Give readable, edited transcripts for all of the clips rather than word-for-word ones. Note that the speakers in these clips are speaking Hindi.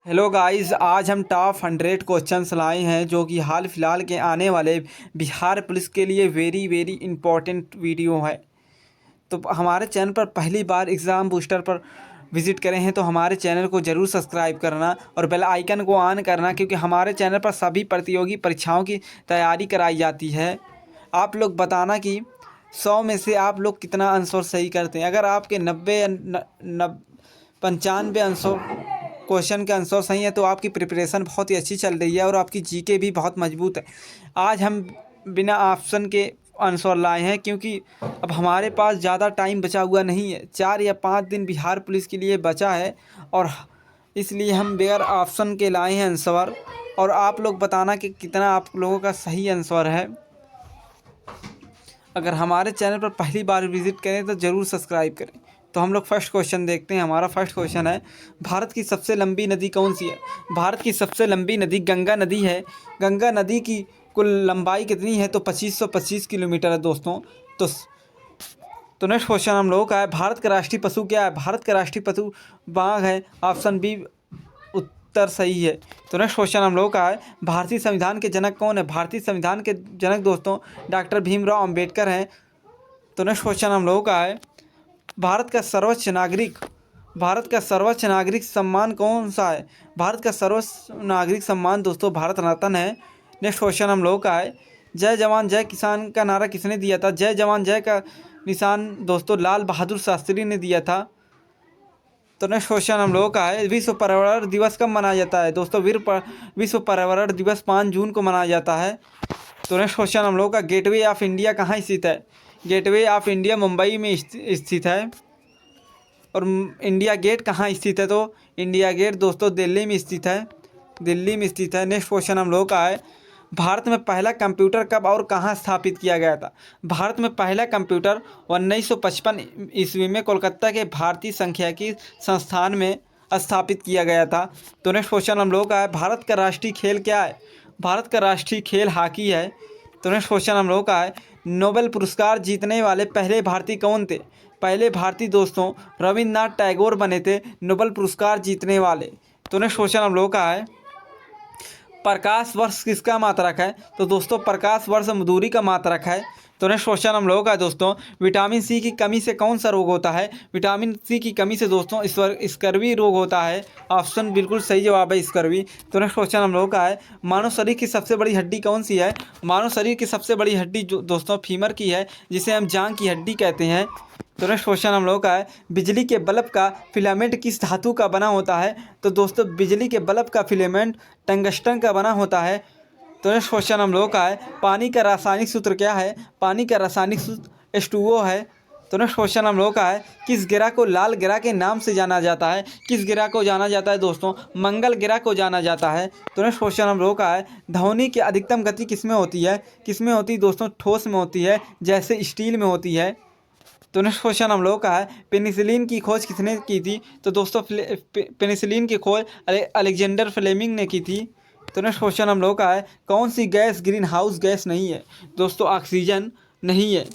हेलो गाइस, आज हम टॉप 100 क्वेश्चंस लाए हैं जो कि हाल फिलहाल के आने वाले बिहार पुलिस के लिए वेरी वेरी इंपॉर्टेंट वीडियो है। तो हमारे चैनल पर पहली बार एग्ज़ाम बूस्टर पर विज़िट करें हैं तो हमारे चैनल को ज़रूर सब्सक्राइब करना और बेल आइकन को ऑन करना, क्योंकि हमारे चैनल पर सभी प्रतियोगी परीक्षाओं की तैयारी कराई जाती है। आप लोग बताना कि 100 में से आप लोग कितना आंसर सही करते हैं। अगर आपके 95 आंसर क्वेश्चन के आंसर सही है तो आपकी प्रिपरेशन बहुत ही अच्छी चल रही है और आपकी जीके भी बहुत मजबूत है। आज हम बिना ऑप्शन के आंसर लाए हैं क्योंकि अब हमारे पास ज़्यादा टाइम बचा हुआ नहीं है। 4 या 5 दिन बिहार पुलिस के लिए बचा है और इसलिए हम बगैर ऑप्शन के लाए हैं आंसर। और आप लोग बताना कि कितना आप लोगों का सही आंसर है। अगर हमारे चैनल पर पहली बार विज़िट करें तो ज़रूर सब्सक्राइब करें। तो हम लोग फर्स्ट क्वेश्चन देखते हैं। हमारा फर्स्ट क्वेश्चन है, भारत की सबसे लंबी नदी कौन सी है? भारत की सबसे लंबी नदी गंगा नदी है। गंगा नदी की कुल लंबाई कितनी है? तो 2525 किलोमीटर है दोस्तों। तो नेक्स्ट क्वेश्चन हम लोगों का है, भारत का राष्ट्रीय पशु क्या है? भारत का राष्ट्रीय पशु बाघ है। ऑप्शन बी उत्तर सही है। तो नेक्स्ट क्वेश्चन हम लोगों का है, भारतीय संविधान के जनक कौन है? भारतीय संविधान के जनक दोस्तों डॉक्टर भीमराव अंबेडकर हैं। तो नेक्स्ट क्वेश्चन हम लोगों का है, भारत का सर्वोच्च नागरिक सम्मान कौन सा है? भारत का सर्वोच्च नागरिक सम्मान दोस्तों भारत रत्न है। नेक्स्ट क्वेश्चन हम लोगों का है, जय जवान जय किसान का नारा किसने दिया था? जय जवान जय का निशान दोस्तों लाल बहादुर शास्त्री ने दिया था। तो नेक्स्ट क्वेश्चन हम लोगों का है, विश्व पर्यावरण दिवस कब मनाया जाता है? दोस्तों विश्व पर्यावरण दिवस 5 जून को मनाया जाता है। तो नेक्स्ट क्वेश्चन हम लोगों का, गेटवे ऑफ इंडिया कहाँ स्थित है? गेटवे ऑफ इंडिया मुंबई में स्थित है। और इंडिया गेट कहाँ स्थित है? तो इंडिया गेट दोस्तों दिल्ली में स्थित है। नेक्स्ट क्वेश्चन हम लोगों का है, भारत में पहला कंप्यूटर कब और कहाँ स्थापित किया गया था? भारत में पहला कंप्यूटर 1955 ईस्वी में कोलकाता के भारतीय सांख्यिकी संस्थान में स्थापित किया गया था। तो नेक्स्ट क्वेश्चन हम लोगों का है, भारत का राष्ट्रीय खेल क्या है? भारत का राष्ट्रीय खेल हॉकी है। तो नेक्स्ट क्वेश्चन हम लोगों का है, नोबेल पुरस्कार जीतने वाले पहले भारतीय कौन थे? पहले भारतीय दोस्तों रविन्द्रनाथ टैगोर बने थे नोबेल पुरस्कार जीतने वाले। तो नेक्स्ट क्वेश्चन हम लोगों का है, प्रकाश वर्ष किसका मात्रक है? तो दोस्तों प्रकाश वर्ष दूरी का मात्रक है। तो नेक्स्ट क्वेश्चन हम लोगों का दोस्तों, विटामिन सी की कमी से कौन सा रोग होता है? विटामिन सी की कमी से दोस्तों स्कर्वी रोग होता है। ऑप्शन बिल्कुल सही जवाब है, स्कर्वी। तो नेक्स्ट क्वेश्चन हम लोगों का है, मानव शरीर की सबसे बड़ी हड्डी कौन सी है? मानव शरीर की सबसे बड़ी हड्डी जो दोस्तों फीमर की है, जिसे हम जांघ की हड्डी कहते हैं। तो नेक्स्ट क्वेश्चन हम लोगों का है, बिजली के बल्ब का फिलामेंट किस धातु का बना होता है? तो दोस्तों बिजली के बल्ब का फिलामेंट टंगस्टन का बना होता है। तो नेक्स्ट क्वेश्चन हम लोगों का है, पानी का रासायनिक सूत्र क्या है? पानी का रासायनिक सूत्र H2O है। तो नेक्स्ट क्वेश्चन हम लोगों का है, किस ग्रह को लाल ग्रह के नाम से जाना जाता है? किस ग्रह को जाना जाता है दोस्तों? मंगल ग्रह को जाना जाता है। तो नेक्स्ट क्वेश्चन हम लोगों का है, ध्वनि की अधिकतम गति किसमें होती है? किसमें होती है दोस्तों? ठोस में होती है, जैसे स्टील में होती है। तो नेक्स्ट क्वेश्चन हम लोगों का है, पेनिसिलिन की खोज किसने की थी? तो दोस्तों पेनिसिलिन की खोज अलेक्जेंडर फ्लेमिंग ने की थी। तो नेक्स्ट क्वेश्चन हम लोगों का है, कौन सी गैस ग्रीन हाउस गैस नहीं है? दोस्तों ऑक्सीजन नहीं है।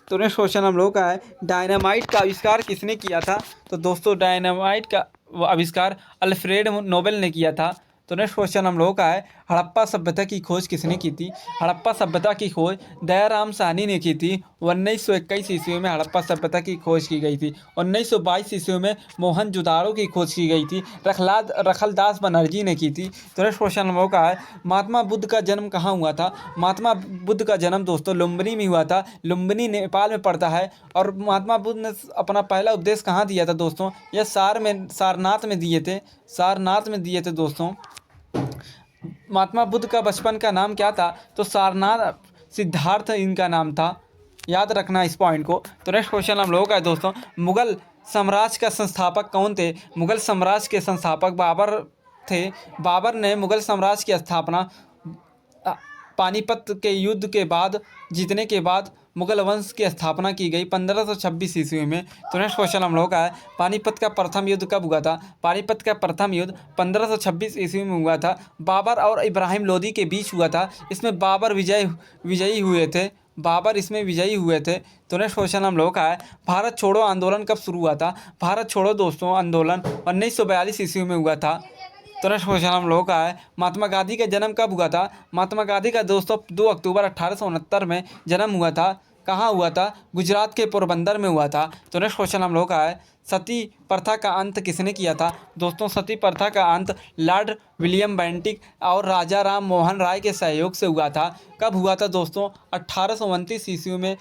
तो नेक्स्ट क्वेश्चन हम लोगों का है, डायनामाइट का आविष्कार किसने किया था? तो दोस्तों डायनामाइट का आविष्कार अल्फ्रेड नोबेल ने किया था। तो नेक्स्ट क्वेश्चन हम लोगों का है, हड़प्पा सभ्यता की खोज किसने की थी? हड़प्पा सभ्यता की खोज दयाराम साहनी ने की थी। 1921 ईस्वी में हड़प्पा सभ्यता की खोज की गई थी। 1922 ईस्वी में मोहनजोदाड़ो की खोज की गई थी, रखलदास बनर्जी ने की थी। तो नेक्स्ट क्वेश्चन हम लोगों का है, महात्मा बुद्ध का जन्म कहाँ हुआ था? महात्मा बुद्ध का जन्म दोस्तों लुम्बिनी में हुआ था। लुम्बिनी नेपाल में पड़ता है। और महात्मा बुद्ध ने अपना पहला उपदेश कहाँ दिया था दोस्तों? यह सारनाथ में दिए थे दोस्तों। महात्मा बुद्ध का बचपन का नाम क्या था? तो सारनाथ सिद्धार्थ इनका नाम था। याद रखना इस पॉइंट को। तो नेक्स्ट क्वेश्चन हम लोगों का है दोस्तों, मुगल साम्राज्य का संस्थापक कौन थे? मुगल साम्राज्य के संस्थापक बाबर थे। बाबर ने मुगल साम्राज्य की स्थापना पानीपत के युद्ध के बाद जीतने के बाद मुगल वंश की स्थापना की गई 1526 ईस्वी में। तो नेक्स्ट क्वेश्चन हम लोगों का है, पानीपत का प्रथम युद्ध कब हुआ था? पानीपत का प्रथम युद्ध 1526 ईस्वी में हुआ था। बाबर और इब्राहिम लोदी के बीच हुआ था। इसमें बाबर विजयी हुए थे। तो नेक्स्ट क्वेश्चन हम लोगों का है, भारत छोड़ो आंदोलन कब शुरू हुआ था? भारत छोड़ो दोस्तों आंदोलन 1942 ईस्वी में हुआ था। तो नेक्स्ट क्वेश्चन हम लोगों का है महात्मा गांधी का जन्म कब हुआ था। महात्मा गांधी का दोस्तों 2 अक्टूबर 1869 में जन्म हुआ था। कहाँ हुआ था? गुजरात के पोरबंदर में हुआ था। तो नेक्स्ट क्वेश्चन हम लोग का है सती प्रथा का अंत किसने किया था। दोस्तों सती प्रथा का अंत लॉर्ड विलियम बेंटिक और राजा राम मोहन राय के सहयोग से हुआ था। कब हुआ था दोस्तों? 1829 ईस्वी में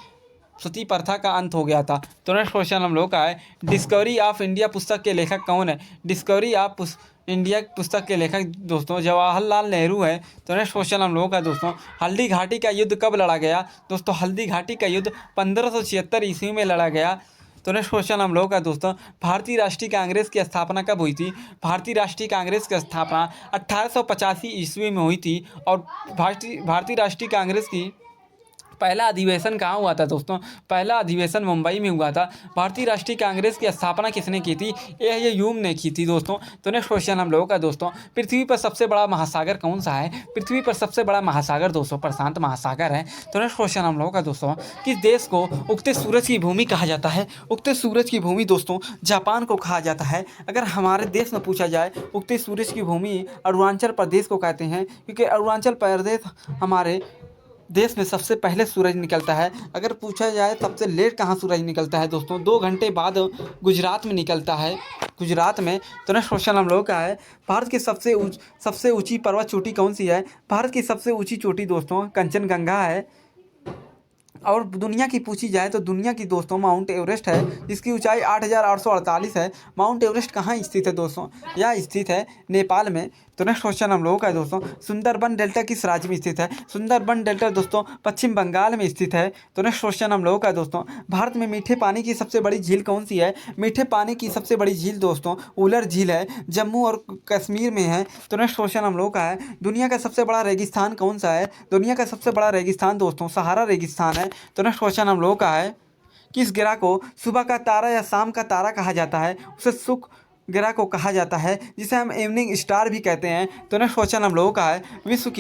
सती प्रथा का अंत हो गया था। तो नेक्स्ट क्वेश्चन हम लोग का है डिस्कवरी ऑफ इंडिया पुस्तक के लेखक कौन है। डिस्कवरी ऑफ इंडिया पुस्तक के लेखक दोस्तों जवाहरलाल नेहरू है। तो नेक्स्ट क्वेश्चन हम लोगों का दोस्तों हल्दी घाटी का युद्ध कब लड़ा गया। दोस्तों हल्दी घाटी का युद्ध 1576 ईस्वी में लड़ा गया। तो नेक्स्ट क्वेश्चन हम लोगों का दोस्तों भारतीय राष्ट्रीय कांग्रेस की स्थापना कब हुई थी। भारतीय राष्ट्रीय कांग्रेस की स्थापना 1885 ईस्वी में हुई थी। और भारतीय राष्ट्रीय कांग्रेस की पहला अधिवेशन कहाँ हुआ था दोस्तों? पहला अधिवेशन मुंबई में हुआ था। भारतीय राष्ट्रीय कांग्रेस की स्थापना किसने की थी? ये ह्यूम ने की थी दोस्तों। तो नेक्स्ट क्वेश्चन हम लोगों का दोस्तों पृथ्वी पर सबसे बड़ा महासागर कौन सा है। पृथ्वी पर सबसे बड़ा महासागर दोस्तों प्रशांत महासागर है। तो नेक्स्ट क्वेश्चन हम लोगों का दोस्तों किस देश को उगते सूरज की भूमि कहा जाता है। उगते सूरज की भूमि दोस्तों जापान को कहा जाता है। अगर हमारे देश में पूछा जाए उगते सूरज की भूमि अरुणाचल प्रदेश को कहते हैं, क्योंकि अरुणाचल प्रदेश हमारे देश में सबसे पहले सूरज निकलता है। अगर पूछा जाए सबसे लेट कहाँ सूरज निकलता है दोस्तों 2 घंटे बाद गुजरात में निकलता है, गुजरात में। तो नेक्स्ट क्वेश्चन हम लोग का है भारत की सबसे ऊंची पर्वत चोटी कौन सी है। भारत की सबसे ऊंची चोटी दोस्तों कंचनजंगा है। और दुनिया की पूछी जाए तो दुनिया की दोस्तों माउंट एवरेस्ट है, जिसकी ऊंचाई 8848 है। माउंट एवरेस्ट कहाँ स्थित है दोस्तों? यह स्थित है नेपाल में। तो नेक्स्ट क्वेश्चन हम लोगों का है दोस्तों सुंदरबन डेल्टा किस राज्य में स्थित है। सुंदरबन डेल्टा दोस्तों पश्चिम बंगाल में स्थित है। तो नेक्स्ट क्वेश्चन हम लोगों का है दोस्तों भारत में मीठे पानी की सबसे बड़ी झील कौन सी है। मीठे पानी की सबसे बड़ी झील दोस्तों उलर झील है, जम्मू और कश्मीर में है। तो नेक्स्ट क्वेश्चन हम लोगों का है दुनिया का सबसे बड़ा रेगिस्तान कौन सा है। दुनिया का सबसे बड़ा रेगिस्तान दोस्तों सहारा रेगिस्तान है। तो नेक्स्ट क्वेश्चन हम लोगों का है किस ग्रह को सुबह का तारा या शाम का तारा कहा जाता है। उसे शुक्र ग्रह को कहा जाता है, जिसे हम इवनिंग स्टार भी कहते हैं। तो नेक्स्ट क्वेश्चन हम लोगों का है विश्व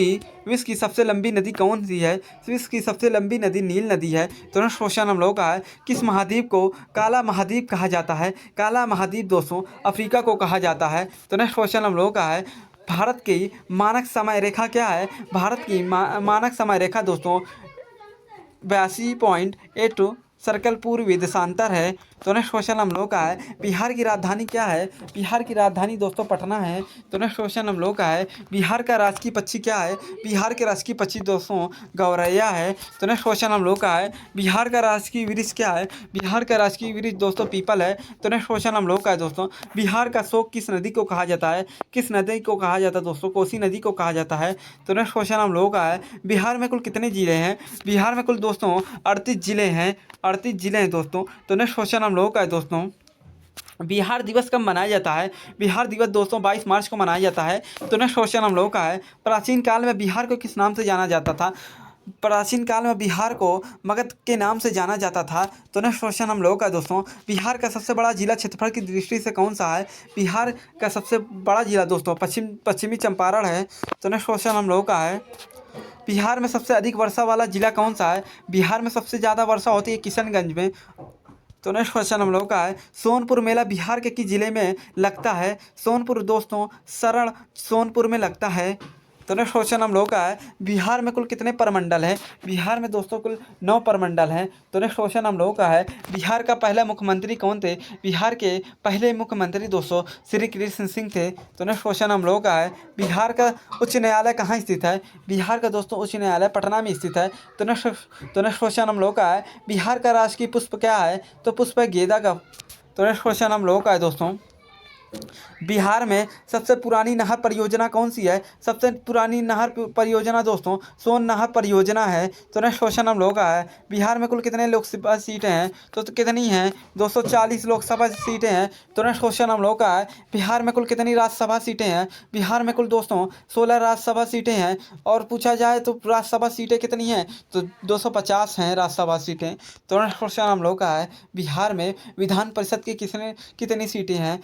की सबसे लंबी नदी कौन सी है। विश्व की सबसे लंबी नदी नील नदी है। तो नेक्स्ट क्वेश्चन हम लोगों का है किस महाद्वीप को काला महाद्वीप कहा जाता है। काला महाद्वीप दोस्तों अफ्रीका को कहा जाता है। तो नेक्स्ट क्वेश्चन हम लोगों का है भारत की मानक समय रेखा क्या है। भारत की मानक समय रेखा दोस्तों 82.82 सर्कल पूर्वी देशांतर है। तो नेक्स्ट क्वेश्चन हम लोग का है बिहार की राजधानी क्या है। बिहार की राजधानी दोस्तों पटना है। तो नेक्स्ट क्वेश्चन हम लोग का है बिहार का राजकीय पक्षी क्या है। बिहार के राजकीय पक्षी दोस्तों गौरैया है। तो नेक्स्ट क्वेश्चन हम लोग का है बिहार का राजकीय वृक्ष क्या है। बिहार का राजकीय वृक्ष दोस्तों पीपल है। तो नेक्स्ट क्वेश्चन हम लोग का है दोस्तों बिहार का शोक किस नदी को कहा जाता है। किस नदी को कहा जाता है दोस्तों? कोसी नदी को कहा जाता है। तो नेक्स्ट क्वेश्चन हम लोगों का है बिहार में कुल कितने जिले हैं। बिहार में कुल दोस्तों 38 जिले हैं, 38 जिले हैं दोस्तों। तो नेक्स्ट क्वेश्चन हम लोगों का है दोस्तों बिहार दिवस कब मनाया जाता है। बिहार दिवस दोस्तों 22 मार्च को मनाया जाता है। तो नेक्स्ट क्वेश्चन हम लोगों का है प्राचीन काल में बिहार को किस नाम से जाना जाता था। प्राचीन काल में बिहार को मगध के नाम से जाना जाता था। तो नेक्स्ट क्वेश्चन हम लोगों का दोस्तों बिहार का सबसे बड़ा जिला क्षेत्रफल की दृष्टि से कौन सा है। बिहार का सबसे बड़ा जिला दोस्तों पश्चिमी चंपारण है। तो नेक्स्ट क्वेश्चन हम लोगों का है बिहार में सबसे अधिक वर्षा वाला जिला कौन सा है। बिहार में सबसे ज़्यादा वर्षा होती है किशनगंज में। तो नेक्स्ट क्वेश्चन हम लोग का है सोनपुर मेला बिहार के किस जिले में लगता है। सोनपुर दोस्तों शरण सोनपुर में लगता है। तो नेक्स्ट क्वेश्चन हम लोग का है बिहार में कुल कितने प्रमंडल हैं। बिहार में दोस्तों कुल 9 प्रमंडल हैं। तो नेक्स्ट क्वेश्चन हम लोगों का है बिहार का पहला मुख्यमंत्री कौन थे। बिहार के पहले मुख्यमंत्री दोस्तों श्री कृष्ण सिंह थे। तो नेक्स्ट क्वेश्चन हम लोगों का है बिहार का उच्च न्यायालय कहाँ स्थित है। बिहार का दोस्तों उच्च न्यायालय पटना में स्थित है। तो नेक्स्ट क्वेश्चन हम लोगों का है बिहार का राजकीय पुष्प क्या है। तो पुष्प है गेंदा का। तो नेक्स्ट क्वेश्चन हम लोगों का है दोस्तों बिहार में सबसे पुरानी नहर परियोजना कौन सी है। सबसे पुरानी नहर परियोजना दोस्तों सोन नहर परियोजना है। तो नेक्स्ट क्वेश्चन हम लोगों का है बिहार में कुल कितने लोकसभा सीटें हैं। तो कितनी हैं 240 लोकसभा सीटें हैं। तो नेक्स्ट क्वेश्चन हम लोगों का है बिहार में कुल कितनी राज्यसभा सीटें हैं। बिहार में कुल दोस्तों 16 राज्यसभा सीटें हैं। और पूछा जाए तो राज्यसभा सीटें कितनी हैं तो 250 हैं राज्यसभा सीटें। तो नेक्स्ट क्वेश्चन हम लोग का है बिहार में विधान परिषद की कितनी सीटें हैं।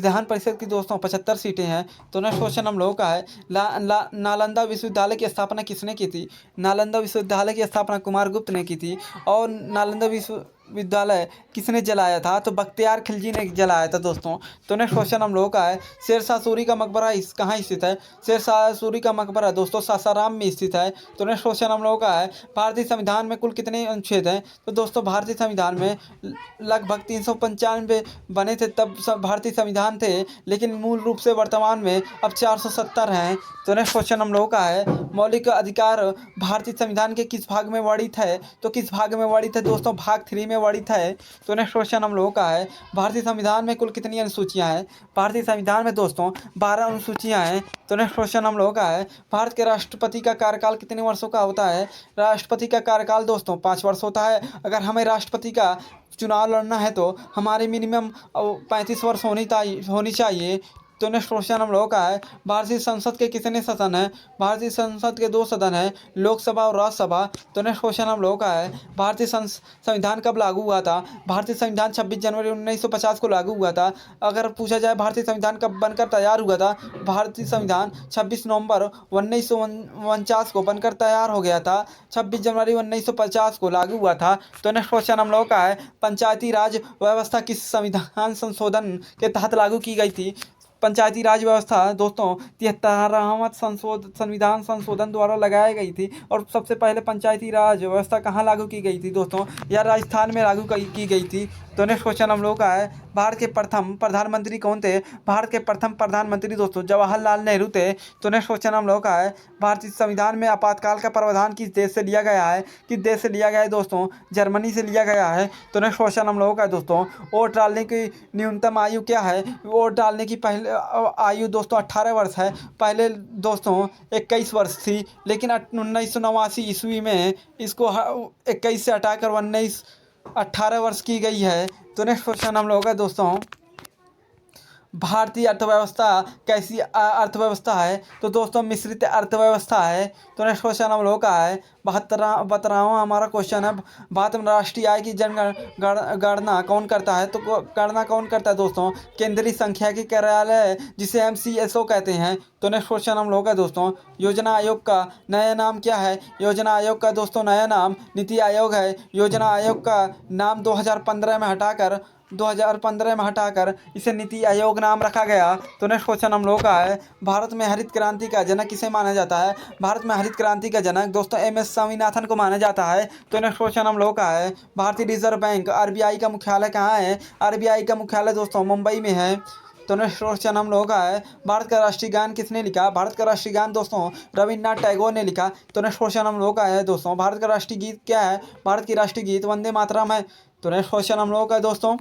विधान परिषद की दोस्तों 75 सीटें हैं। तो नेक्स्ट क्वेश्चन हम लोगों का है नालंदा विश्वविद्यालय की स्थापना किसने की थी। नालंदा विश्वविद्यालय की स्थापना कुमार गुप्त ने की थी। और नालंदा विद्यालय किसने जलाया था? तो बख्तियार खिलजी ने जलाया था दोस्तों। तो नेक्स्ट क्वेश्चन हम लोगों का है, शेरशाह सूरी का मकबरा कहाँ स्थित है? शेरशाह सूरी का मकबरा दोस्तों सासाराम में स्थित है। तो नेक्स्ट क्वेश्चन हम लोगों का है, भारतीय संविधान में कुल कितने अनुच्छेद हैं? तो दोस्तों भारतीय संविधान में लगभग 395 बने थे तब भारतीय संविधान थे, लेकिन मूल रूप से वर्तमान में अब 470 हैं। तो नेक्स्ट क्वेश्चन हम लोगों का है, मौलिक अधिकार भारतीय संविधान के किस भाग में वर्णित है? तो किस भाग में वर्णित है दोस्तों? भाग 3 में वर्णित है। तो नेक्स्ट क्वेश्चन हम लोगों का है, भारतीय संविधान में कुल कितनी अनुसूचियां हैं? भारतीय संविधान में दोस्तों 12 अनुसूचियां हैं। तो नेक्स्ट क्वेश्चन हम लोगों का है, भारत के राष्ट्रपति का कार्यकाल कितने वर्षों का होता है? राष्ट्रपति का कार्यकाल दोस्तों 5 वर्ष होता है। अगर हमें राष्ट्रपति का चुनाव लड़ना है तो हमारी मिनिमम 35 वर्ष होनी चाहिए। तो नेक्स्ट क्वेश्चन हम लोगों का है, भारतीय संसद के कितने सदन हैं? भारतीय संसद के 2 सदन हैं, लोकसभा और राज्यसभा। तो नेक्स्ट क्वेश्चन हम लोगों का है, भारतीय संविधान कब लागू हुआ था? भारतीय संविधान 26 जनवरी 1950 को लागू हुआ था। अगर पूछा जाए भारतीय संविधान कब बनकर तैयार हुआ था? भारतीय संविधान 26 नवंबर 1949 को बनकर तैयार हो गया था। 26 जनवरी 1950 को लागू हुआ था। तो नेक्स्ट क्वेश्चन हम लोगों का है, पंचायती राज व्यवस्था किस संविधान संशोधन के तहत लागू की गई थी? पंचायती राज व्यवस्था दोस्तों 73वां संविधान संशोधन द्वारा लगाई गई थी। और सबसे पहले पंचायती राज व्यवस्था कहाँ लागू की गई थी दोस्तों? यह राजस्थान में लागू की गई थी। तो नेक्स्ट क्वेश्चन हम लोग का है, भारत के प्रथम प्रधानमंत्री कौन थे? भारत के प्रथम प्रधानमंत्री दोस्तों जवाहरलाल नेहरू थे। तो नेक्स्ट क्वेश्चन हम लोग का है, भारतीय संविधान में आपातकाल का प्रावधान किस देश से लिया गया है? किस देश से लिया गया है दोस्तों? जर्मनी से लिया गया है। तो नेक्स्ट क्वेश्चन हम लोगों का है दोस्तों, वोट डालने की न्यूनतम आयु क्या है? वोट डालने की पहले आयु दोस्तों 18 वर्ष है। पहले दोस्तों 21 वर्ष थी, लेकिन 1989 ईस्वी में इसको 21 से हटाकर 18 वर्ष की गई है। तो नेक्स्ट क्वेश्चन हम लोगों का दोस्तों, भारतीय अर्थव्यवस्था कैसी अर्थव्यवस्था है? तो दोस्तों मिश्रित अर्थव्यवस्था है। तो नेक्स्ट क्वेश्चन हम लोगों का है, 72वां हमारा क्वेश्चन है, भारत में राष्ट्रीय आय की गणना कौन करता है? तो गणना कौन करता है दोस्तों? केंद्रीय सांख्यिकी कार्यालय, जिसे MCSO कहते हैं। तो नेक्स्ट क्वेश्चन हम लोगों का दोस्तों, योजना आयोग का नया नाम क्या है? योजना आयोग का दोस्तों नया नाम नीति आयोग है। योजना आयोग का नाम 2015 में हटाकर इसे नीति आयोग नाम रखा गया। तो नेक्स्ट क्वेश्चन हम लोगों का है, भारत में हरित क्रांति का जनक किसे माना जाता है? भारत में हरित क्रांति का जनक दोस्तों MS स्वामीनाथन को माना जाता है। तो नेक्स्ट क्वेश्चन हम लोगों का है, भारतीय रिजर्व बैंक RBI का मुख्यालय कहाँ है? RBI का मुख्यालय दोस्तों मुंबई में है। तो नेक्स्ट क्वेश्चन हम लोगों का है, भारत का राष्ट्रीय गान किसने लिखा? भारत का राष्ट्रीय गान दोस्तों रविन्द्रनाथ टैगोर ने लिखा। तो नेक्स्ट क्वेश्चन हम लोगों का है दोस्तों, भारत का राष्ट्रीय गीत क्या है? भारत की राष्ट्रीय गीत वंदे मातरम है। तो नेक्स्ट क्वेश्चन हम लोगों का है दोस्तों,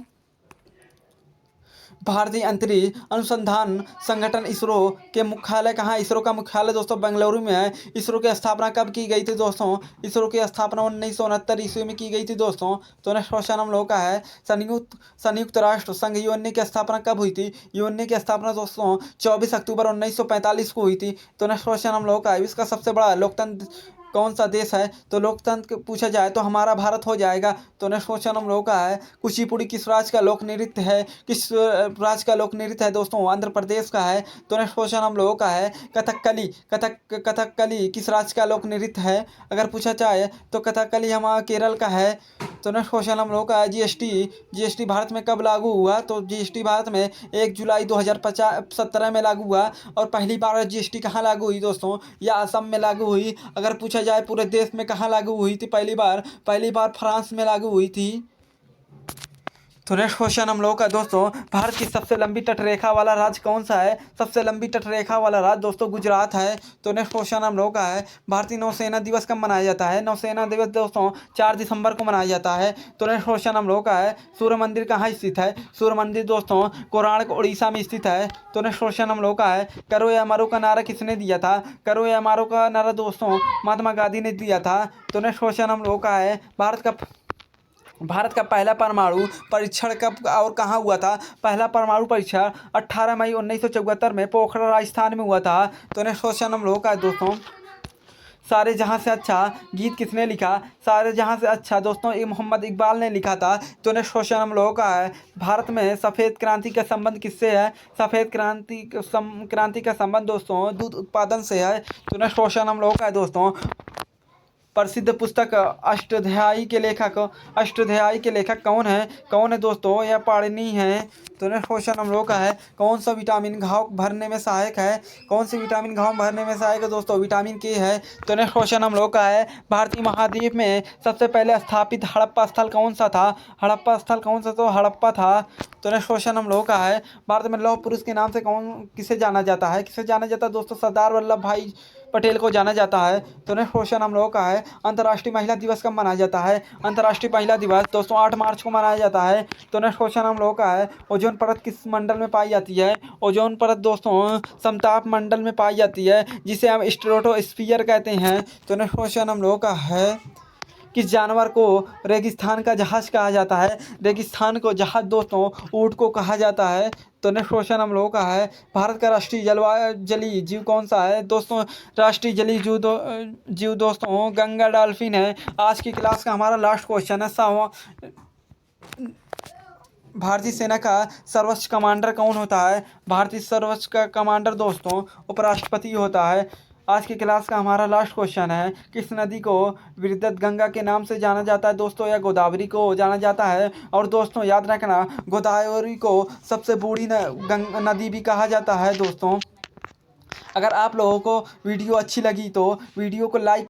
भारतीय अंतरिक्ष अनुसंधान संगठन इसरो के मुख्यालय कहाँ है? इसरो का मुख्यालय दोस्तों बेंगलुरु में है। इसरो की स्थापना कब की गई थी दोस्तों? इसरो की स्थापना 1969 ईस्वी में की गई थी दोस्तों। तो नेक्स्ट क्वेश्चन हम लोगों का है, संयुक्त राष्ट्र संघ UN की स्थापना कब हुई थी? UN की स्थापना दोस्तों 24 अक्टूबर 1945 को हुई थी। तो नेक्स्ट क्वेश्चन हम लोगों का है, इसका सबसे बड़ा लोकतंत्र कौन सा देश है? तो लोकतंत्र पूछा जाए तो हमारा भारत हो जाएगा। तो नेक्स्ट क्वेश्चन हम लोगों का है, कुचिपुड़ी किस राज्य का लोक नृत्य है? किस राज्य का लोक नृत्य है दोस्तों? आंध्र प्रदेश का है। तो नेक्स्ट क्वेश्चन हम लोगों का है, कथकली किस राज्य का लोक नृत्य है? अगर पूछा जाए तो कथकली हमारा केरल का है। तो नेक्स्ट क्वेश्चन हम लोगों का है, GST भारत में कब लागू हुआ? तो GST भारत में 1 जुलाई 2017 में लागू हुआ। और पहली बार GST कहाँ लागू हुई दोस्तों? या असम में लागू हुई। अगर पूछा जाए पूरे देश में कहाँ लागू हुई थी पहली बार फ्रांस में लागू हुई थी। तो नेक्स्ट क्वेश्चन हम लोगों का दोस्तों, भारत की सबसे लंबी तटरेखा वाला राज्य कौन सा है? सबसे लंबी तटरेखा वाला राज्य दोस्तों गुजरात है। तो नेक्स्ट क्वेश्चन हम लोगों का है, भारतीय नौसेना दिवस कब मनाया जाता है? नौसेना दिवस दोस्तों 4 दिसंबर को मनाया जाता है। तो नेक्स्ट क्वेश्चन हम लोगों का है, सूर्य मंदिर कहाँ स्थित है? सूर्य मंदिर दोस्तों कोणार्क उड़ीसा में स्थित है। तो नेक्स्ट क्वेश्चन हम लोगों का है, करो या मरो का नारा किसने दिया था? करो या मरो का नारा दोस्तों महात्मा गांधी ने दिया था। तो नेक्स्ट क्वेश्चन हम लोगों का है, भारत का पहला परमाणु परीक्षण कब और कहाँ हुआ था? पहला परमाणु परीक्षण 18 मई 1974 में पोखरण राजस्थान में हुआ था। तो नेक्स्ट क्वेश्चन हम लोगों का है दोस्तों, सारे जहाँ से अच्छा गीत किसने लिखा? सारे जहाँ से अच्छा दोस्तों मोहम्मद इकबाल ने लिखा था। तो नेक्स्ट क्वेश्चन हम लोगों का है, भारत में सफ़ेद क्रांति का संबंध किससे है? सफ़ेद क्रांति का संबंध दोस्तों दूध उत्पादन से है। तो नेक्स्ट क्वेश्चन हम लोगों का है दोस्तों, प्रसिद्ध पुस्तक अष्टाध्यायी के लेखक कौन है दोस्तों? यह पाणिनि है। तो नेक्स्ट क्वेश्चन हम लोग का है, कौन सा विटामिन घाव भरने में सहायक है? कौन सी विटामिन घाव भरने में सहायक है दोस्तों? विटामिन के है। तो नेक्स्ट क्वेश्चन हम लोग का है, भारतीय महाद्वीप में सबसे पहले स्थापित हड़प्पा स्थल कौन सा था? हड़प्पा स्थल कौन सा? तो हड़प्पा था। तो नेक्स्ट क्वेश्चन हम लोग का है, भारत में लौह पुरुष के नाम से किसे जाना जाता है? किसे जाना जाता है दोस्तों? सरदार वल्लभ भाई पटेल को जाना जाता है। तो नेक्स्ट क्वेश्चन हम लोगों का है, अंतर्राष्ट्रीय महिला दिवस कब मनाया जाता है? अंतर्राष्ट्रीय महिला दिवस दोस्तों 8 मार्च को मनाया जाता है। तो नेक्स्ट क्वेश्चन हम लोगों का है, ओजोन परत किस मंडल में पाई जाती है? ओजोन परत दोस्तों समताप मंडल में पाई जाती है, जिसे हम स्ट्रेटोस्फीयर कहते हैं। तो नेक्स्ट क्वेश्चन हम लोगों का है, किस जानवर को रेगिस्तान का जहाज कहा जाता है? रेगिस्तान को जहाज दोस्तों ऊँट को कहा जाता है। तो नेक्स्ट क्वेश्चन हम लोगों का है, भारत का राष्ट्रीय जलीय जीव कौन सा है दोस्तों? राष्ट्रीय जलीय जीव दोस्तों गंगा डॉल्फिन है। आज की क्लास का हमारा लास्ट क्वेश्चन है, भारतीय सेना का सर्वोच्च कमांडर कौन होता है? भारतीय सर्वोच्च का कमांडर दोस्तों उपराष्ट्रपति होता है। आज की क्लास का हमारा लास्ट क्वेश्चन है, किस नदी को विरदत गंगा के नाम से जाना जाता है दोस्तों? या गोदावरी को जाना जाता है? और दोस्तों याद रखना, गोदावरी को सबसे बूढ़ी नदी भी कहा जाता है दोस्तों। अगर आप लोगों को वीडियो अच्छी लगी तो वीडियो को लाइक